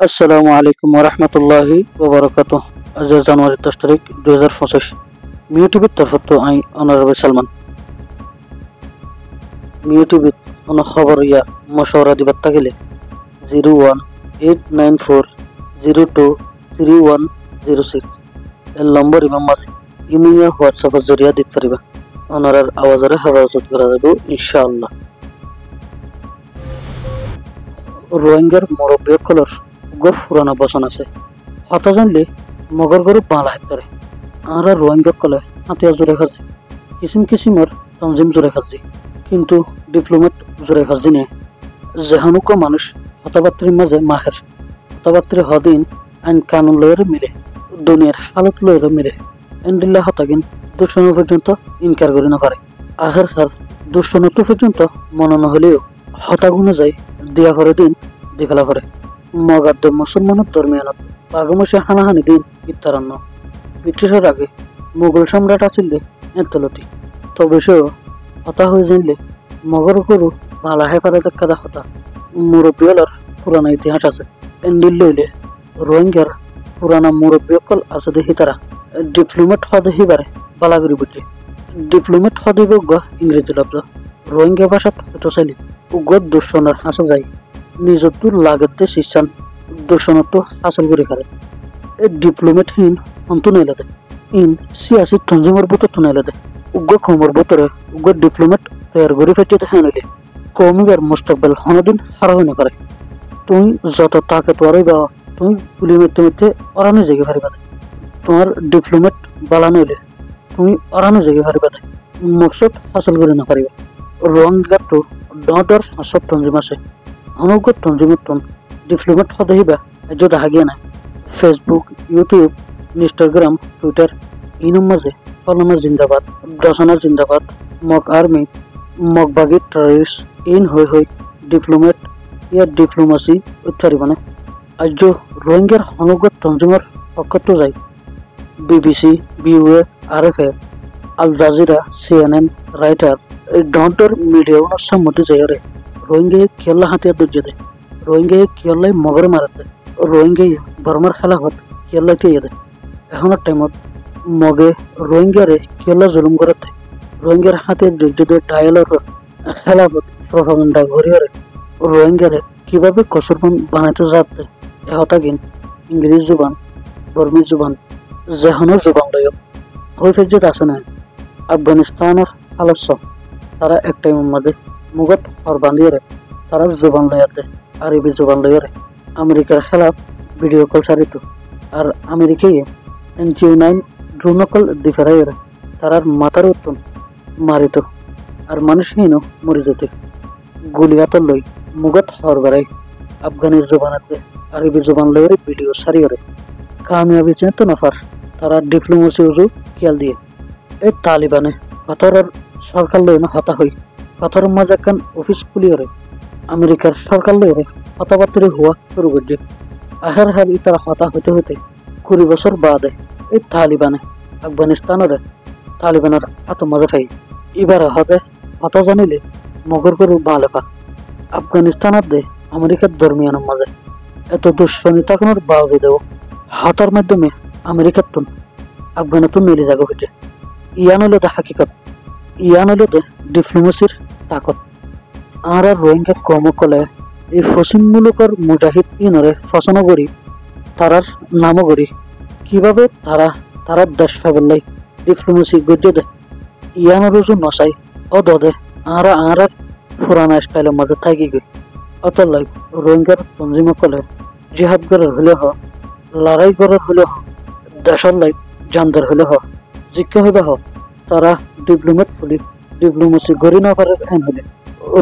আসসালামু আলাইকুম ওরহমতুল্লাহি ওবরাকাতুহ। আজ জানুয়ারি 10 তারিখ 2025 মিউ টিভির তরফত আই অনারেবল সালমান মিউ টিভিত অন খবর ইয়া মশওয়ারা দিবার থাকিলে 01894023106 এর নম্বর ইমাম মাঝে ইমেইল হোয়াটসঅ্যাপের জরিয়া দিতে পারিবা। অনারার আওয়াজের হেফাজত করা যাবে ইনশাআল্লাহ। রোহিঙ্গার মুরব্বী কলর গো পুরানো বচন আছে, হতা জানলে মগর গরু বালা হাতে আমরা রোহিঙ্গা কলে হাতিয়া জোরে খাচ্ছি, কিসিমর তঞ্জিম জোরে খাচ্ছি, কিন্তু ডিপ্লোমেট জোরে খাচ্ছি নে। যেহানুক মানুষ হতাবাত্রীর মাঝে মাহের, হতাবাত্রী হদিন আইন কানুন লয়ের মিলে, দুনিয়ার হালত লয়ের মিলে এন্ডিল্লা হতাগিন দুঃসন পর্যন্ত ইনকার করি না পারে। আখের খার দুঃসনত পর্যন্ত মনে নহলেও হতাগুনে যায় দিয়া করে দিন দিফেলা করে। মগাদ্দ মুসলমানের ধর্মীয়নত বাগমসে হানাহানি দিন ইত্যারণ্য। ব্রিটিশের আগে মুঘল সম্রাট আছিল এতলতি, তবে সেও হতা হয়ে জানলে মগর গরু বালা হেফারে কাদা হতা। মুরব্বীলার পুরানা ইতিহাস আছে, এন্ডিল লইলে রোহিঙ্গার পুরানা মুরব্বী অকল আছে দেখি তারা ডিপ্লোমেট হদে হিবারে বালাগুড়ি বুঝে। ডিপ্লোমেট হদে গা ইংরেজি লব্ধ রোহিঙ্গা ভাষাত হতো চাইলে উগ্র দুঃসনের হাসা যায় নিজের লাগতে শিষ্যান দূষণত্ব হাসিল করে খারে। এই ডিপ্লোমেট হীন অন্ত নাইলে দে ইন সিয়াসি তঞ্জিমর বুতর তো নাইলে দে উগ্র খমর বুতরে উগ্র ডিপ্লোমেট তৈয়ার গড়ি ফেটিতে হানিলে কমিবার মুস্তাকবেল হনদিন হারা হইনা করে। তুই যত তাকে তোয়ারই বা তুই গুলি মধ্যে অরানো জেগে ফারিবা দে। তোমার ডিপ্লোমেট বালা নইলে তুমি অরানো জেগে ফারিবা দে, মকসদ হাসিল করে না পারিবা। রোহিঙ্গার তো ডর সব তঞ্জিম আছে, অনুগ্র তঞ্জিমতন ডিপ্লোমেট হদহিবা এজ দেখা গিয়ে না। ফেসবুক, ইউটিউব, ইনস্টাগ্রাম, টুইটার ইনুম মাঝে ফলানা জিন্দাবাদ, দশনা জিন্দাবাদ, মক আর্মি, মকবাগি টেররিস্ট ইন হই ডিপ্লোমেট ইয়া ডিপ্লোমাসি ইত্যাদি মানে আজ রোহিঙ্গার অনুগ্র তঞ্জিমর পক্ষত যায় বিবিসি, বিউএ, RFA, Al Jazeera, CNN, Reuters এই ডন্টর মিডিয়া সম্মতি যায় রে রোহিঙ্গা খেলা হাতিয়ার দুর্য দে, রোহিঙ্গা খেলাই মগর মারাতে, রোহিঙ্গা বর্মার খেলাফত খেলাইতে দে। এখনের টাইমত মগে রোহিঙ্গারে খেলা জুলুম করাতে রোহিঙ্গার হাতে দুর্য দে ডায়ালর খেলাফত প্রভাবন্ডা ঘুরিয়ে রোহিঙ্গারে কিভাবে কসুরবন বানাইতে যাতে এহতাগিন ইংরেজি জুবান, বর্মী জুবান, যেহনো জুবান লয় হয়ে ফেরত আছে না। আফগানিস্তানের আলস্য তারা এক টাইমের মাঝে মুগত হর বান্ধিয়ে তারা জুবান লয়াতে আরবি জুবান লয়ারে আমেরিকার খেলাফ ভিডিও কল সারিত, আর আমেরিকায় NG9 ড্রোন কল দিফেরাই তারার মাথার উত্তন মারিত, আর মানুষহীন মরি যেত গুলিয়াত লই মুগত হর বেড়াই আফগানির জুবানাতে আরবি জুবান লয়ারে ভিডিও সারিয়রে কামিয়াবি চেত নাফার তারা ডিপ্লোমেসি উজু খেয়াল দিয়ে। এই তালিবানে কাতারের সরকার লইন হতা হই কাতার মাঝে একখান অফিস খুলিয়রে আমেরিকার সরকার লইরে হতাবাত্রি হওয়া শুরু করছে। আহের হাল ইতারা হতা হতে হতে 20 বছর বাদে এই তালিবানে আফগানিস্তানের তালিবানের এত মজা পাই এবারে হবে হতা জানিলে মগর গরু বালেপা। আফগানিস্তানের দে আমেরিকার ধর্মীয়ানের মাঝে এত দুঃসনিতা কোন বাউজি দেব হতার মাধ্যমে আমেরিকার তুন আফগানিস্তান মিলে যাগো হইতে। ইয়ান হইলে দে হাকিকত, ইয়ান হইলে দে ডিপ্লোমেসির তাকত। আর রোহিঙ্গা কম কলে এই ফসিম মুলুকর মুজাহিদ ইনরে ফসন করি তারার নামও করি কিভাবে তারা দেশ ফেবলাই ডিপ্লোমেসি গজ্জে দে ইয়ান রুজু নসাই ও দে আর পুরানা স্টাইলের মাঝে থাকি গই অত লাই রোহিঙ্গার তঞ্জিম কলে জিহাদ গড়ের হলে হ, লড়াই গড়ের হলে হ, দেশের লাই জানদার হলে হ, জিজ্ঞা হইবে হ তারা ডিপ্লোমেট ফুলি ডিপ্লোমেসি গড়ি না পারে এন হলে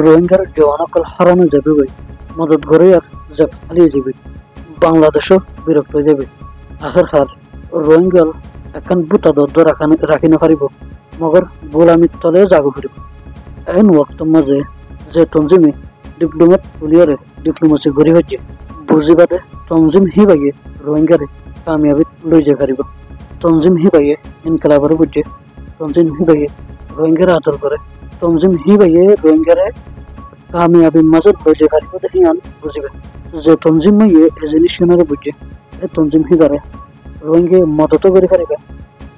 রোহিঙ্গার জওয়ানকল হারানো যাবে বই মদত করে আর যে ফালিয়ে যাবে বাংলাদেশও বিরক্ত হয়ে যাবে। আখের হার রোহিঙ্গাল এখন বুতা দদ্দ রাখি না পারিব মগর গোলামির তলে জাগো ফিরিব। এন ওয়াক্ত মাঝে যে তঞ্জিমে ডিপ্লোমেট ফুলিয়ারে ডিপ্লোমেসি গড়ি হচ্ছে বুঝিবাদে তঞ্জিম হি বাইয়ে রোহিঙ্গারে কামিয়াবিত লই যে পারিব। তঞ্জিম হি বাইয়ে ইনকলাবার বুঝে, তঞ্জিম হি বাইয়ে রোহিঙ্গারে আদর করে, তঞ্জিম হি বাইয়ে রোহিঙ্গারে কামিয়াবি মাজত লই যে পারিব দেখি আন বুঝিবে। যে তঞ্জিম মাইয়ে এজেনি সিনারে বুঝে এ তঞ্জিম হিদারে রোহিঙ্গে মদত করে পারিবে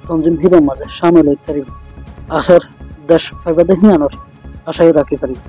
তঞ্জিম হিদার মাঝে সামিল হইতে পারিবে আখের দেশ ফাইবাদে হিয়ানোর আশাই রাখি পারিবে।